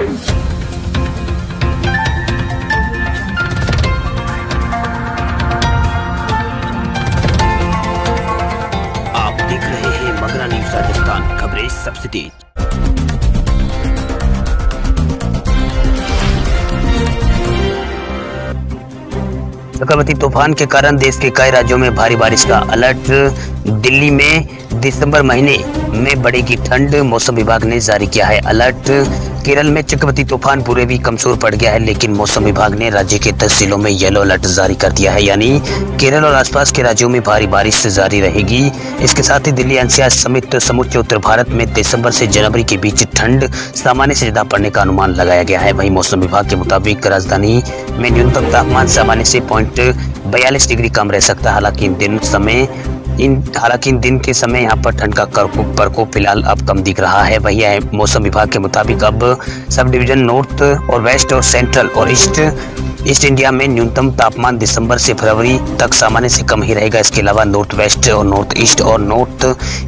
आप देख रहे हैं मगरा न्यूज़ राजस्थान, खबरें सबसे तेज। चक्रवाती तूफान के कारण देश के कई राज्यों में भारी बारिश का अलर्ट। दिल्ली में दिसंबर महीने में बढ़ेगी ठंड, मौसम विभाग ने जारी किया है अलर्ट। केरल में चक्रवाती तूफान पूरे भी कमजोर पड़ गया है, लेकिन मौसम विभाग ने राज्य के 10 जिलों में येलो अलर्ट जारी कर दिया है, यानी केरल और आसपास के राज्यों में भारी बारिश जारी रहेगी। इसके साथ ही दिल्ली एनसीआर समेत समूचे उत्तर भारत में दिसंबर से जनवरी के बीच ठंड सामान्य से ज्यादा पड़ने का अनुमान लगाया गया है। वहीं मौसम विभाग के मुताबिक राजधानी में न्यूनतम तापमान सामान्य से 42 डिग्री कम रह सकता है। हालांकि इन दिन के समय यहाँ पर ठंड का प्रकोप फिलहाल अब कम दिख रहा है। वही मौसम विभाग के मुताबिक अब सब डिवीजन नॉर्थ और वेस्ट और सेंट्रल और ईस्ट इंडिया में न्यूनतम तापमान दिसंबर से फरवरी तक सामान्य से कम ही रहेगा। इसके अलावा नॉर्थ वेस्ट और नॉर्थ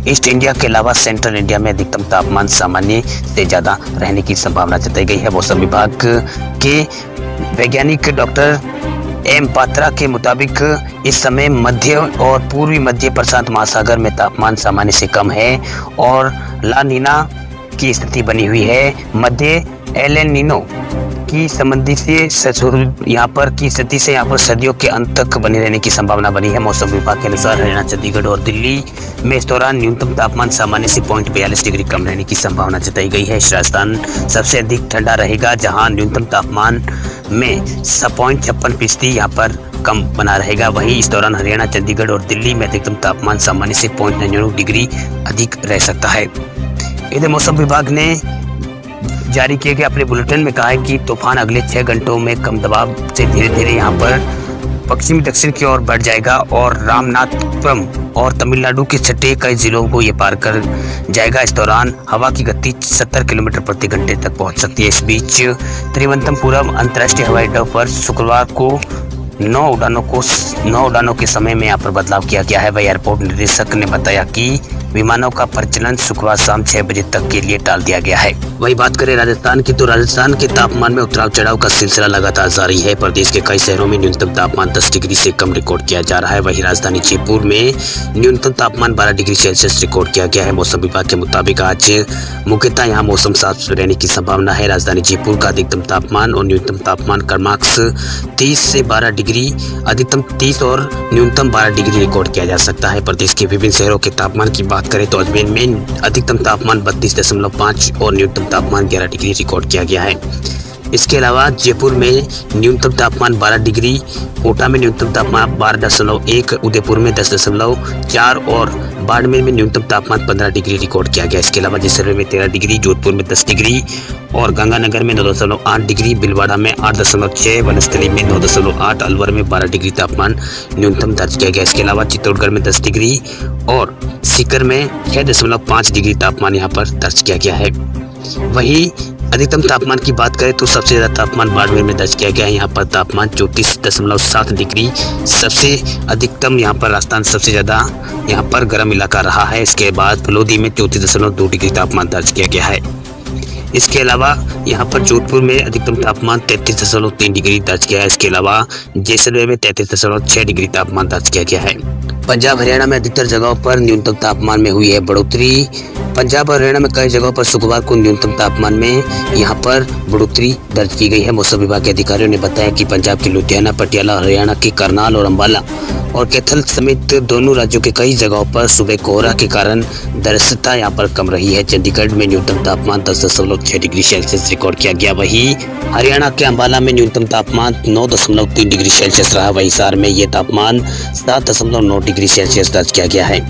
ईस्ट इंडिया के अलावा सेंट्रल इंडिया में अधिकतम तापमान सामान्य से ज्यादा रहने की संभावना जताई गई है। मौसम विभाग के वैज्ञानिक डॉक्टर एम पात्रा के मुताबिक इस समय मध्य और पूर्वी मध्य प्रशांत महासागर में तापमान सामान्य से कम है और ला नीना की स्थिति बनी हुई है। मध्य एल नीनो की संबंधी से यहाँ पर सर्दियों के अंत तक बने रहने की संभावना बनी है। मौसम विभाग के अनुसार हरियाणा, चंडीगढ़ और दिल्ली में इस दौरान न्यूनतम तापमान सामान्य से 42 डिग्री कम रहने की संभावना जताई गई है। राजस्थान सबसे अधिक ठंडा रहेगा, जहां न्यूनतम तापमान में 56.56% यहाँ पर कम बना रहेगा। वहीं इस दौरान हरियाणा, चंडीगढ़ और दिल्ली में अधिकतम तापमान सामान्य से 0.99 डिग्री अधिक रह सकता है। इधर मौसम विभाग ने जारी किए गए अपने बुलेटिन में कहा है कि तूफान अगले 6 घंटों में कम दबाव से धीरे धीरे यहाँ पर पश्चिमी दक्षिण की ओर बढ़ जाएगा और रामनाथपुरम और तमिलनाडु के छठे कई जिलों को ये पार कर जाएगा। इस दौरान हवा की गति 70 किलोमीटर प्रति घंटे तक पहुंच सकती है। इस बीच तिरुवनंतपुरम अंतर्राष्ट्रीय हवाई अड्डे पर शुक्रवार को 9 उड़ानों के समय में यहाँ पर बदलाव किया गया है। वही एयरपोर्ट निदेशक ने बताया कि विमानों का परिचालन शुक्रवार शाम 6 बजे तक के लिए टाल दिया गया है। वही बात करें राजस्थान की, तो राजस्थान के तापमान में उतराव चढ़ाव का सिलसिला लगातार जारी है। प्रदेश के कई शहरों में न्यूनतम तापमान 10 डिग्री से कम रिकॉर्ड किया जा रहा है। वही राजधानी जयपुर में न्यूनतम तापमान 12 डिग्री सेल्सियस रिकॉर्ड किया गया है। मौसम विभाग के मुताबिक आज मुख्यतः यहाँ मौसम साफ रहने की संभावना है। राजधानी जयपुर का अधिकतम तापमान और न्यूनतम तापमान क्रमशः 30 से 12 डिग्री, अधिकतम 30 और न्यूनतम 12 डिग्री रिकॉर्ड किया जा सकता है। प्रदेश के विभिन्न शहरों के तापमान की बात करें तो अजमेर में अधिकतम तापमान 32.5 और न्यूनतम तापमान 11 डिग्री रिकॉर्ड किया गया है। इसके अलावा जयपुर में न्यूनतम तापमान 12 डिग्री, कोटा में न्यूनतम तापमान 12.1, उदयपुर में 10.4 और बाड़मेर में न्यूनतम तापमान 15 डिग्री रिकॉर्ड किया गया। इसके अलावा जैसलमेर में 13 डिग्री, जोधपुर में 10 डिग्री और गंगानगर में 9.8 डिग्री, भीलवाड़ा में 8.6, वनस्थली में 9.8, अलवर में 12 डिग्री तापमान न्यूनतम दर्ज किया गया। इसके अलावा चित्तौड़गढ़ में 10 डिग्री और सीकर में 6.5 डिग्री तापमान यहाँ पर दर्ज किया गया है। वहीं अधिकतम तापमान की बात करें तो सबसे ज्यादा तापमान बाड़मेर में दर्ज किया गया है। यहाँ पर तापमान 34.7 डिग्री, सबसे अधिकतम यहाँ पर राजस्थान सबसे ज्यादा यहाँ पर गर्म इलाका रहा है। इसके बाद फलोदी में 34.2 डिग्री तापमान दर्ज किया गया है। इसके अलावा यहाँ पर जोधपुर में अधिकतम तापमान 33.3 डिग्री दर्ज किया है। इसके अलावा जैसलमेर में 33.6 डिग्री तापमान दर्ज किया गया है। पंजाब हरियाणा में अधिकतर जगहों पर न्यूनतम तापमान में हुई है बढ़ोतरी। पंजाब और हरियाणा में कई जगहों पर शुक्रवार को न्यूनतम तापमान में यहाँ पर बढ़ोतरी दर्ज की गई है। मौसम विभाग के अधिकारियों ने बताया कि पंजाब के लुधियाना, पटियाला, हरियाणा के करनाल और अम्बाला और कैथल समेत दोनों राज्यों के कई जगहों पर सुबह कोहरा के कारण दृश्यता यहाँ पर कम रही है। चंडीगढ़ में न्यूनतम तापमान 10.6 डिग्री सेल्सियस रिकॉर्ड किया गया। वहीं हरियाणा के अम्बाला में न्यूनतम तापमान 9.3 डिग्री सेल्सियस रहा। वहीं हिसार में ये तापमान 7.9 डिग्री सेल्सियस दर्ज किया गया है।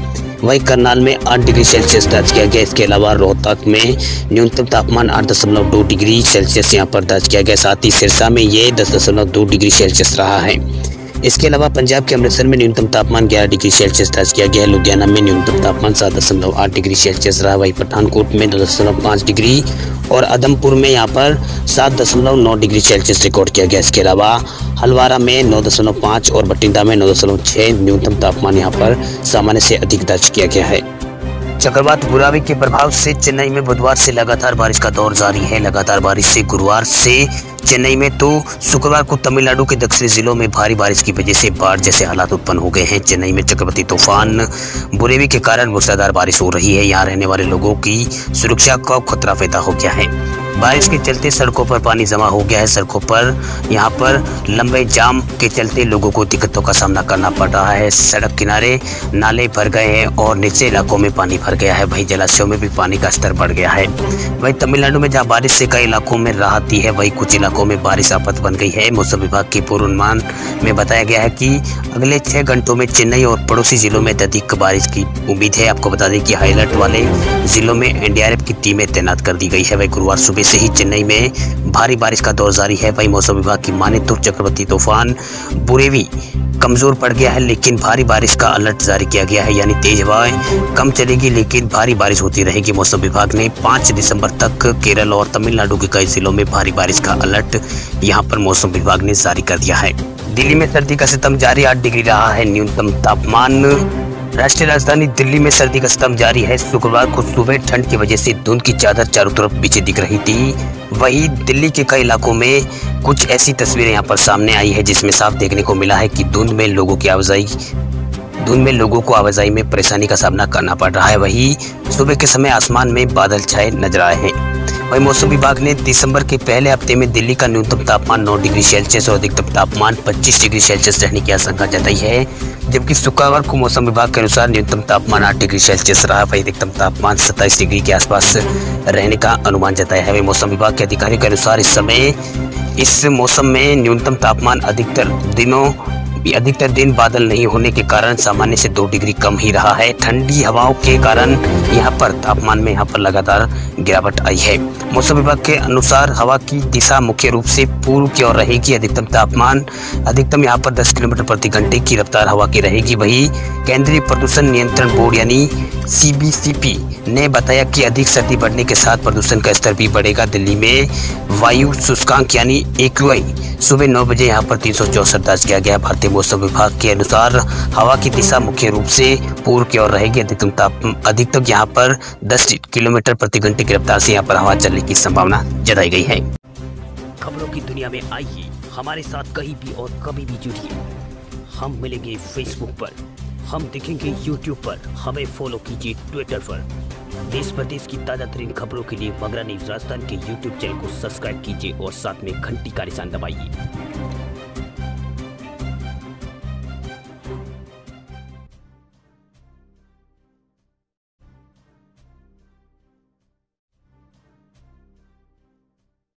वहीं करनाल में 8 डिग्री सेल्सियस दर्ज किया गया। इसके अलावा रोहतक में न्यूनतम तापमान 8.2 डिग्री सेल्सियस यहाँ पर दर्ज किया गया। साथ ही सिरसा में ये 10.2 डिग्री सेल्सियस रहा है। इसके अलावा पंजाब के अमृतसर में न्यूनतम तापमान 11 डिग्री सेल्सियस दर्ज किया गया है। लुधियाना में न्यूनतम तापमान 7.8 डिग्री सेल्सियस रहा। वहीं पठानकोट में 9.5 डिग्री और आदमपुर में यहाँ पर 7.9 डिग्री सेल्सियस रिकॉर्ड किया गया। इसके अलावा हलवारा में 9.5 और बठिंडा में 9.6 न्यूनतम तापमान यहाँ पर सामान्य से अधिक दर्ज किया गया है। चक्रवात बुरावी के प्रभाव से चेन्नई में बुधवार से लगातार बारिश का दौर जारी है। लगातार बारिश से गुरुवार से चेन्नई में तो शुक्रवार को तमिलनाडु के दक्षिणी जिलों में भारी बारिश की वजह से बाढ़ जैसे हालात उत्पन्न हो गए हैं। चेन्नई में चक्रवाती तूफान बुरेवी के कारण मूसलाधार बारिश हो रही है। यहाँ रहने वाले लोगों की सुरक्षा का खतरा पैदा हो गया है। बारिश के चलते सड़कों पर पानी जमा हो गया है। सड़कों पर यहाँ पर लंबे जाम के चलते लोगों को दिक्कतों का सामना करना पड़ रहा है। सड़क किनारे नाले भर गए हैं और निचले इलाकों में पानी भर गया है। वहीं जलाशयों में भी पानी का स्तर बढ़ गया है। वहीं तमिलनाडु में जहाँ बारिश से कई इलाकों में राहत दी है, वहीं कुछ इलाकों में बारिश आफत बन गई है। मौसम विभाग के पूर्वानुमान में बताया गया है कि अगले 6 घंटों में चेन्नई और पड़ोसी जिलों में अत्यधिक बारिश की उम्मीद है। आपको बता दें कि हाई अलर्ट वाले जिलों में एनडीआरएफ की टीमें तैनात कर दी गई है। वहीं गुरुवार सुबह से ही चेन्नई में भारी बारिश का दौर जारी है। वहीं मौसम विभाग की माने तो चक्रवाती तूफान बुरेवी कमजोर पड़ गया है, लेकिन भारी बारिश का अलर्ट जारी किया गया है। यानी तेज हवाएं कम चलेगी लेकिन भारी बारिश होती रहेगी। मौसम विभाग ने 5 दिसंबर तक केरल और तमिलनाडु के कई जिलों में भारी बारिश का अलर्ट यहां पर मौसम विभाग ने जारी कर दिया है। दिल्ली में सर्दी का सितम जारी, 8 डिग्री रहा है न्यूनतम तापमान। राष्ट्रीय राजधानी दिल्ली में सर्दी का सितम जारी है। शुक्रवार को सुबह ठंड की वजह से धुंध की चादर चारों तरफ पीछे दिख रही थी। वहीं दिल्ली के कई इलाकों में कुछ ऐसी तस्वीरें यहाँ पर सामने आई है जिसमें साफ देखने को मिला है कि धुंध में लोगों को आवाजाही में परेशानी का सामना करना पड़ रहा है। वहीं सुबह के समय आसमान में बादल छाए नजर आए हैं। वहीं मौसम विभाग ने दिसंबर के पहले हफ्ते में दिल्ली का न्यूनतम तापमान 9 डिग्री सेल्सियस और अधिकतम तापमान 25 डिग्री सेल्सियस रहने की आशंका जताई है, जबकि शुक्रवार को मौसम विभाग के अनुसार न्यूनतम तापमान 8 डिग्री सेल्सियस रहा। वहीं अधिकतम तापमान 27 डिग्री के आसपास रहने का अनुमान जताया है। वहीं मौसम विभाग के अधिकारियों के अनुसार इस मौसम में न्यूनतम तापमान अधिकतर दिन बादल नहीं होने के कारण सामान्य से 2 डिग्री कम ही रहा है। ठंडी हवाओं के कारण यहाँ पर तापमान में लगातार गिरावट आई है। मौसम विभाग के अनुसार हवा की दिशा मुख्य रूप से पूर्व की ओर रहेगी। अधिकतम यहाँ पर 10 किलोमीटर प्रति घंटे की रफ्तार हवा की रहेगी। वहीं केंद्रीय प्रदूषण नियंत्रण बोर्ड यानी CBCP ने बताया कि अधिक सर्दी बढ़ने के साथ प्रदूषण का स्तर भी बढ़ेगा। दिल्ली में वायु सूचकांक यानी AQI सुबह 9 बजे यहाँ पर 364 दर्ज किया गया। भारतीय मौसम विभाग के अनुसार हवा की दिशा मुख्य रूप से पूर्व की ओर रहेगी। अधिकतम यहाँ पर 10 किलोमीटर प्रति घंटे की रफ्तार से यहाँ पर हवा चलने की संभावना जताई गई है। खबरों की दुनिया में आइए हमारे साथ कहीं भी और कभी भी जुड़िए। हम मिलेंगे फेसबुक पर, हम दिखेंगे यूट्यूब पर, हमें फॉलो कीजिए ट्विटर पर। देश प्रदेश की ताजा तरीन खबरों के लिए मगरा न्यूज राजस्थान के यूट्यूब चैनल को सब्सक्राइब कीजिए और साथ में घंटी का निशान दबाइए।